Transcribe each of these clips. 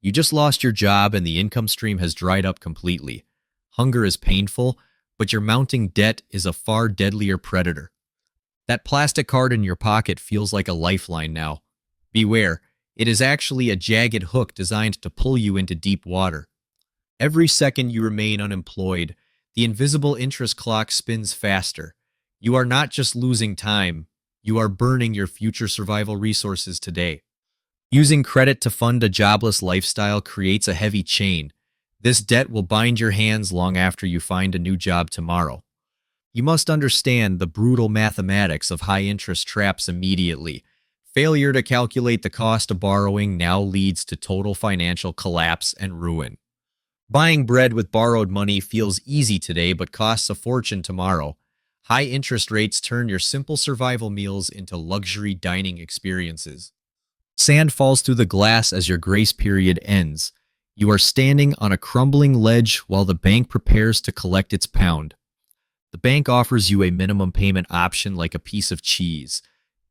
You just lost your job and the income stream has dried up completely. Hunger is painful, but your mounting debt is a far deadlier predator. That plastic card in your pocket feels like a lifeline now. Beware, it is actually a jagged hook designed to pull you into deep water. Every second you remain unemployed, the invisible interest clock spins faster. You are not just losing time, you are burning your future survival resources today. Using credit to fund a jobless lifestyle creates a heavy chain. This debt will bind your hands long after you find a new job tomorrow. You must understand the brutal mathematics of high-interest traps immediately. Failure to calculate the cost of borrowing now leads to total financial collapse and ruin. Buying bread with borrowed money feels easy today but costs a fortune tomorrow. High interest rates turn your simple survival meals into luxury dining experiences. Sand falls through the glass as your grace period ends. You are standing on a crumbling ledge while the bank prepares to collect its pound. The bank offers you a minimum payment option like a piece of cheese.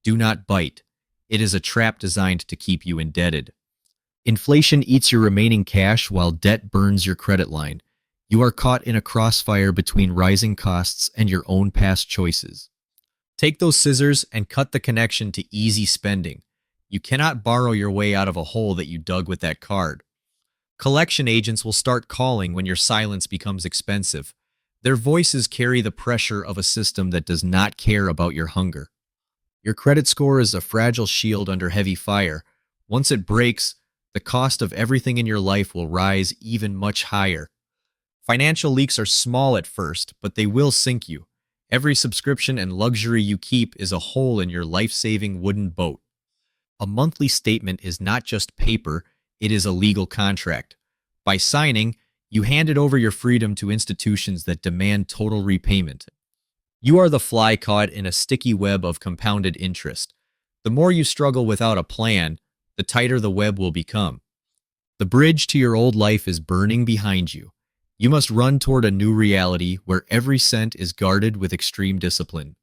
Do not bite. It is a trap designed to keep you indebted. Inflation eats your remaining cash while debt burns your credit line. You are caught in a crossfire between rising costs and your own past choices. Take those scissors and cut the connection to easy spending. You cannot borrow your way out of a hole that you dug with that card. Collection agents will start calling when your silence becomes expensive. Their voices carry the pressure of a system that does not care about your hunger. Your credit score is a fragile shield under heavy fire. Once it breaks, the cost of everything in your life will rise even much higher. Financial leaks are small at first, but they will sink you. Every subscription and luxury you keep is a hole in your life-saving wooden boat. A monthly statement is not just paper, it is a legal contract. By signing, you handed over your freedom to institutions that demand total repayment. You are the fly caught in a sticky web of compounded interest. The more you struggle without a plan, the tighter the web will become. The bridge to your old life is burning behind you. You must run toward a new reality where every cent is guarded with extreme discipline.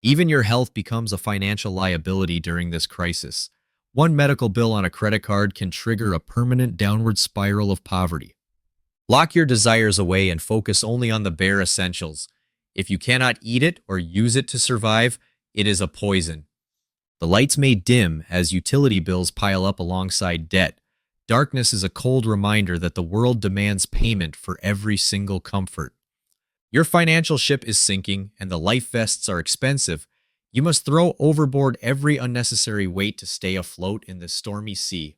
Even your health becomes a financial liability during this crisis. One medical bill on a credit card can trigger a permanent downward spiral of poverty. Lock your desires away and focus only on the bare essentials. If you cannot eat it or use it to survive, it is a poison. The lights may dim as utility bills pile up alongside debt. Darkness is a cold reminder that the world demands payment for every single comfort. Your financial ship is sinking and the life vests are expensive. You must throw overboard every unnecessary weight to stay afloat in this stormy sea.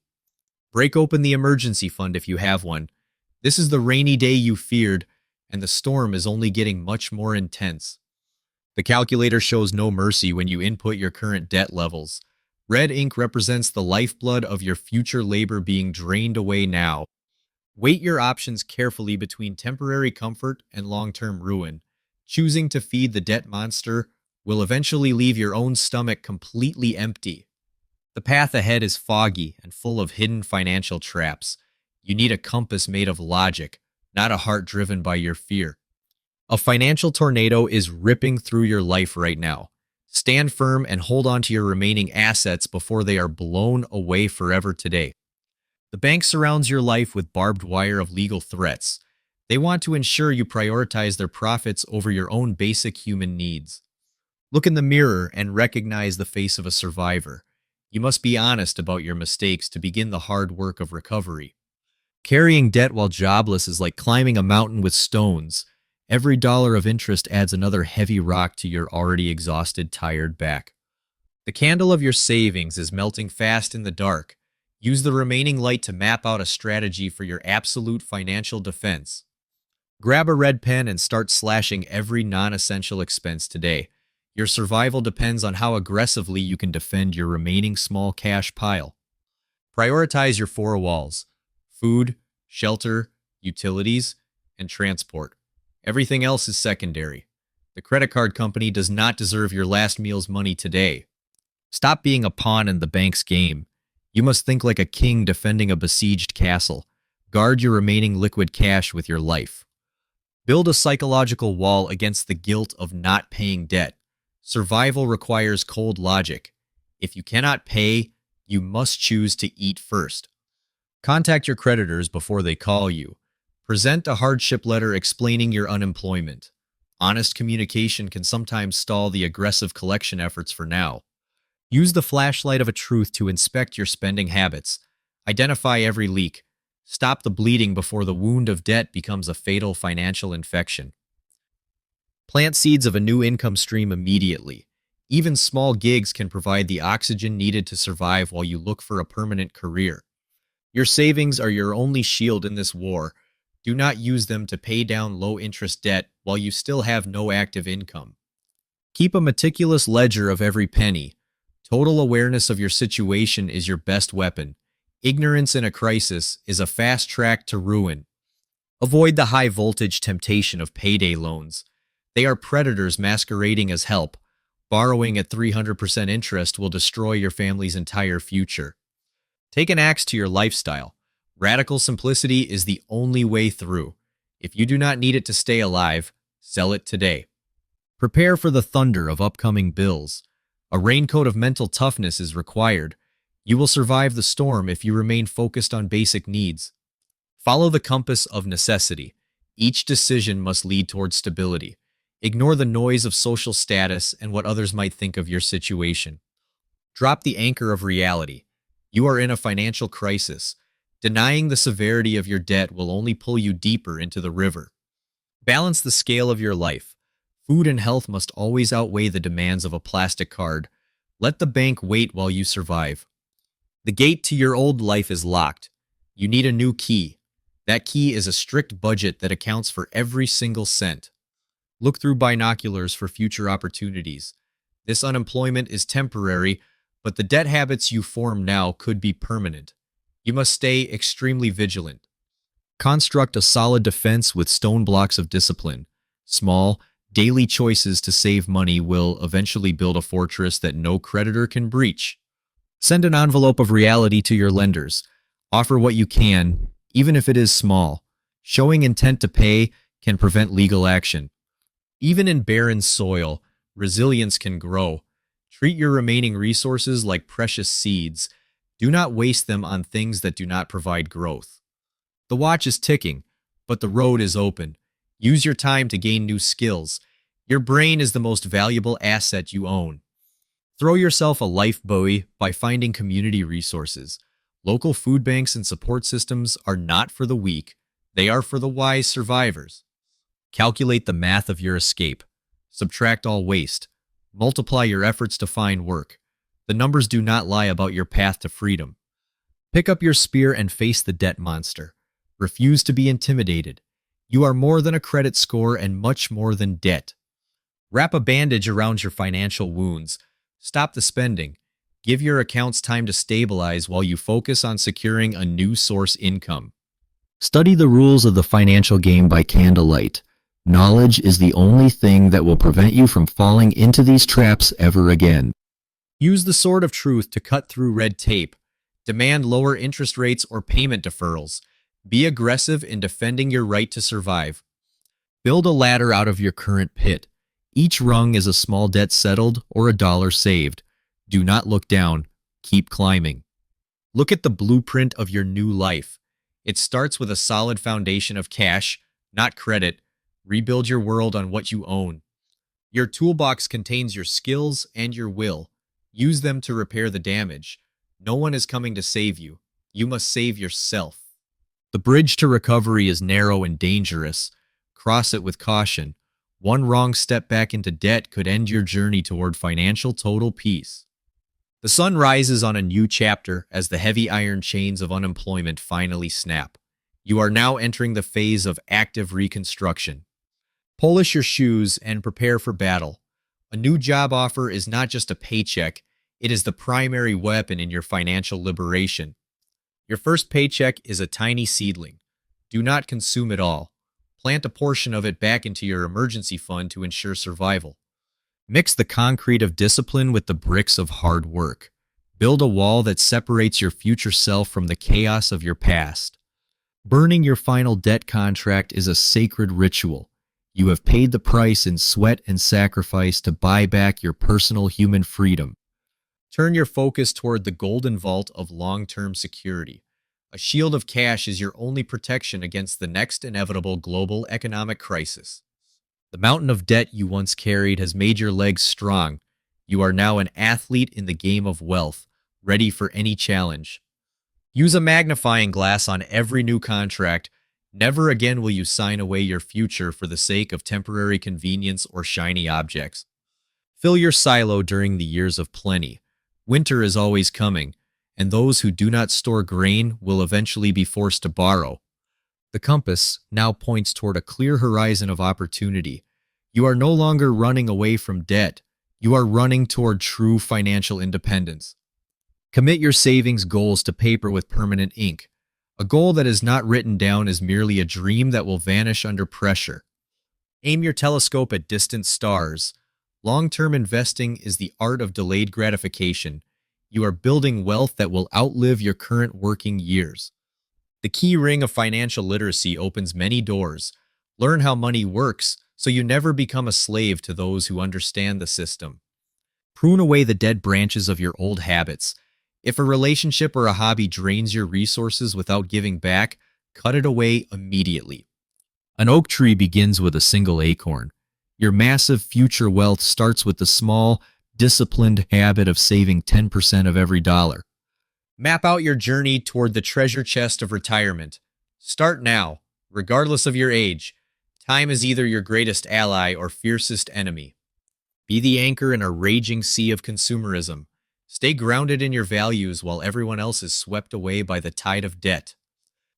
Break open the emergency fund if you have one. This is the rainy day you feared, and the storm is only getting much more intense. The calculator shows no mercy when you input your current debt levels. Red ink represents the lifeblood of your future labor being drained away now. Weight your options carefully between temporary comfort and long-term ruin. Choosing to feed the debt monster will eventually leave your own stomach completely empty. The path ahead is foggy and full of hidden financial traps. You need a compass made of logic, not a heart driven by your fear. A financial tornado is ripping through your life right now. Stand firm and hold on to your remaining assets before they are blown away forever today. The bank surrounds your life with barbed wire of legal threats. They want to ensure you prioritize their profits over your own basic human needs. Look in the mirror and recognize the face of a survivor. You must be honest about your mistakes to begin the hard work of recovery. Carrying debt while jobless is like climbing a mountain with stones. Every dollar of interest adds another heavy rock to your already exhausted, tired back. The candle of your savings is melting fast in the dark. Use the remaining light to map out a strategy for your absolute financial defense. Grab a red pen and start slashing every non-essential expense today. Your survival depends on how aggressively you can defend your remaining small cash pile. Prioritize your four walls: food, shelter, utilities, and transport. Everything else is secondary. The credit card company does not deserve your last meal's money today. Stop being a pawn in the bank's game. You must think like a king defending a besieged castle. Guard your remaining liquid cash with your life. Build a psychological wall against the guilt of not paying debt. Survival requires cold logic. If you cannot pay, you must choose to eat first. Contact your creditors before they call you. Present a hardship letter explaining your unemployment. Honest communication can sometimes stall the aggressive collection efforts for now. Use the flashlight of a truth to inspect your spending habits. Identify every leak. Stop the bleeding before the wound of debt becomes a fatal financial infection. Plant seeds of a new income stream immediately. Even small gigs can provide the oxygen needed to survive while you look for a permanent career. Your savings are your only shield in this war. Do not use them to pay down low-interest debt while you still have no active income. Keep a meticulous ledger of every penny. Total awareness of your situation is your best weapon. Ignorance in a crisis is a fast track to ruin. Avoid the high-voltage temptation of payday loans. They are predators masquerading as help. Borrowing at 300% interest will destroy your family's entire future. Take an axe to your lifestyle. Radical simplicity is the only way through. If you do not need it to stay alive, sell it today. Prepare for the thunder of upcoming bills. A raincoat of mental toughness is required. You will survive the storm if you remain focused on basic needs. Follow the compass of necessity. Each decision must lead towards stability. Ignore the noise of social status and what others might think of your situation. Drop the anchor of reality. You are in a financial crisis. Denying the severity of your debt will only pull you deeper into the river. Balance the scale of your life. Food and health must always outweigh the demands of a plastic card. Let the bank wait while you survive. The gate to your old life is locked. You need a new key. That key is a strict budget that accounts for every single cent. Look through binoculars for future opportunities. This unemployment is temporary, but the debt habits you form now could be permanent. You must stay extremely vigilant. Construct a solid defense with stone blocks of discipline. Small, daily choices to save money will eventually build a fortress that no creditor can breach. Send an envelope of reality to your lenders. Offer what you can, even if it is small. Showing intent to pay can prevent legal action. Even in barren soil, resilience can grow. Treat your remaining resources like precious seeds. Do not waste them on things that do not provide growth. The watch is ticking, but the road is open. Use your time to gain new skills. Your brain is the most valuable asset you own. Throw yourself a life buoy by finding community resources. Local food banks and support systems are not for the weak. They are for the wise survivors. Calculate the math of your escape. Subtract all waste. Multiply your efforts to find work. The numbers do not lie about your path to freedom. Pick up your spear and face the debt monster. Refuse to be intimidated. You are more than a credit score and much more than debt. Wrap a bandage around your financial wounds. Stop the spending. Give your accounts time to stabilize while you focus on securing a new source income. Study the rules of the financial game by candlelight. Knowledge is the only thing that will prevent you from falling into these traps ever again. Use the sword of truth to cut through red tape. Demand lower interest rates or payment deferrals. Be aggressive in defending your right to survive. Build a ladder out of your current pit. Each rung is a small debt settled or a dollar saved. Do not look down. Keep climbing. Look at the blueprint of your new life. It starts with a solid foundation of cash, not credit. Rebuild your world on what you own. Your toolbox contains your skills and your will. Use them to repair the damage. No one is coming to save you. You must save yourself. The bridge to recovery is narrow and dangerous. Cross it with caution. One wrong step back into debt could end your journey toward financial total peace. The sun rises on a new chapter as the heavy iron chains of unemployment finally snap. You are now entering the phase of active reconstruction. Polish your shoes and prepare for battle. A new job offer is not just a paycheck, it is the primary weapon in your financial liberation. Your first paycheck is a tiny seedling. Do not consume it all. Plant a portion of it back into your emergency fund to ensure survival. Mix the concrete of discipline with the bricks of hard work. Build a wall that separates your future self from the chaos of your past. Burning your final debt contract is a sacred ritual. You have paid the price in sweat and sacrifice to buy back your personal human freedom. Turn your focus toward the golden vault of long-term security. A shield of cash is your only protection against the next inevitable global economic crisis. The mountain of debt you once carried has made your legs strong. You are now an athlete in the game of wealth, ready for any challenge. Use a magnifying glass on every new contract. Never again will you sign away your future for the sake of temporary convenience or shiny objects. Fill your silo during the years of plenty. Winter is always coming, and those who do not store grain will eventually be forced to borrow. The compass now points toward a clear horizon of opportunity. You are no longer running away from debt. You are running toward true financial independence. Commit your savings goals to paper with permanent ink. A goal that is not written down is merely a dream that will vanish under pressure. Aim your telescope at distant stars. Long-term investing is the art of delayed gratification. You are building wealth that will outlive your current working years. The key ring of financial literacy opens many doors. Learn how money works so you never become a slave to those who understand the system. Prune away the dead branches of your old habits. If a relationship or a hobby drains your resources without giving back, cut it away immediately. An oak tree begins with a single acorn. Your massive future wealth starts with the small, disciplined habit of saving 10% of every dollar. Map out your journey toward the treasure chest of retirement. Start now, regardless of your age. Time is either your greatest ally or fiercest enemy. Be the anchor in a raging sea of consumerism. Stay grounded in your values while everyone else is swept away by the tide of debt.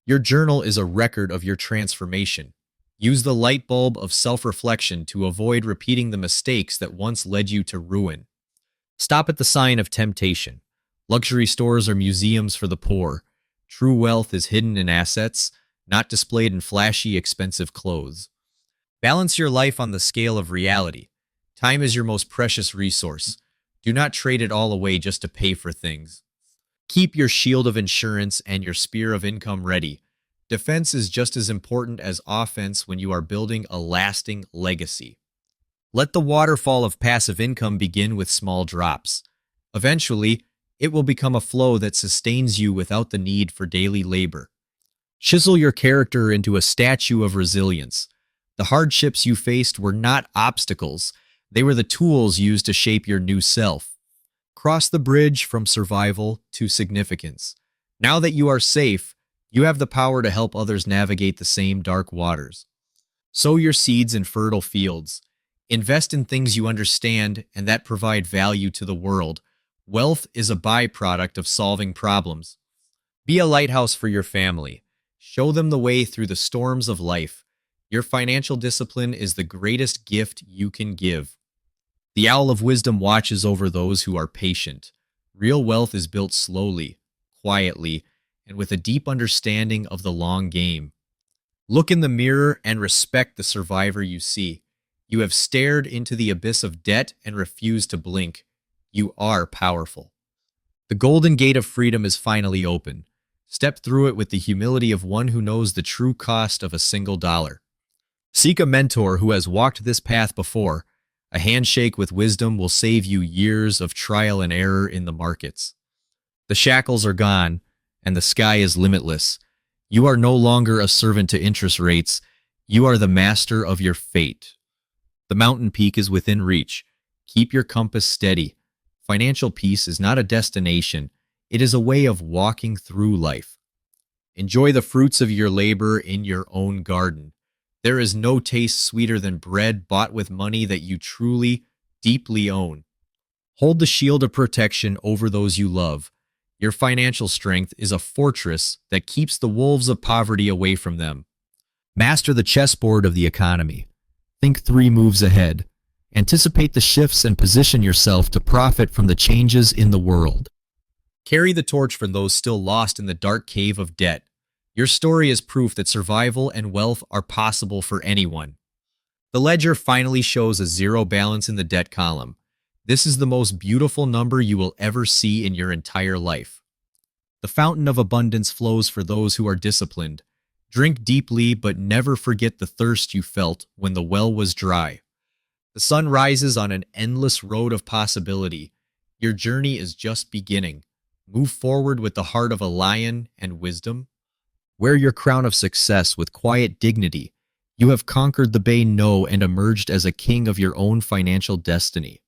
Your journal is a record of your transformation. Use the light bulb of self-reflection to avoid repeating the mistakes that once led you to ruin. Stop at the sign of temptation. Luxury stores are museums for the poor. True wealth is hidden in assets, not displayed in flashy, expensive clothes. Balance your life on the scale of reality. Time is your most precious resource. Do not trade it all away just to pay for things. Keep your shield of insurance and your spear of income ready. Defense is just as important as offense when you are building a lasting legacy. Let the waterfall of passive income begin with small drops. Eventually, it will become a flow that sustains you without the need for daily labor. Chisel your character into a statue of resilience. The hardships you faced were not obstacles. They were the tools used to shape your new self. Cross the bridge from survival to significance. Now that you are safe, you have the power to help others navigate the same dark waters. Sow your seeds in fertile fields. Invest in things you understand and that provide value to the world. Wealth is a byproduct of solving problems. Be a lighthouse for your family. Show them the way through the storms of life. Your financial discipline is the greatest gift you can give. The owl of wisdom watches over those who are patient. Real wealth is built slowly, quietly, and with a deep understanding of the long game. Look in the mirror and respect the survivor you see. You have stared into the abyss of debt and refused to blink. You are powerful. The golden gate of freedom is finally open. Step through it with the humility of one who knows the true cost of a single dollar. Seek a mentor who has walked this path before. A handshake with wisdom will save you years of trial and error in the markets. The shackles are gone, and the sky is limitless. You are no longer a servant to interest rates. You are the master of your fate. The mountain peak is within reach. Keep your compass steady. Financial peace is not a destination. It is a way of walking through life. Enjoy the fruits of your labor in your own garden. There is no taste sweeter than bread bought with money that you truly, deeply own. Hold the shield of protection over those you love. Your financial strength is a fortress that keeps the wolves of poverty away from them. Master the chessboard of the economy. Think 3 moves ahead. Anticipate the shifts and position yourself to profit from the changes in the world. Carry the torch for those still lost in the dark cave of debt. Your story is proof that survival and wealth are possible for anyone. The ledger finally shows a zero balance in the debt column. This is the most beautiful number you will ever see in your entire life. The fountain of abundance flows for those who are disciplined. Drink deeply, but never forget the thirst you felt when the well was dry. The sun rises on an endless road of possibility. Your journey is just beginning. Move forward with the heart of a lion and wisdom. Wear your crown of success with quiet dignity. You have conquered the Bay No and emerged as a king of your own financial destiny.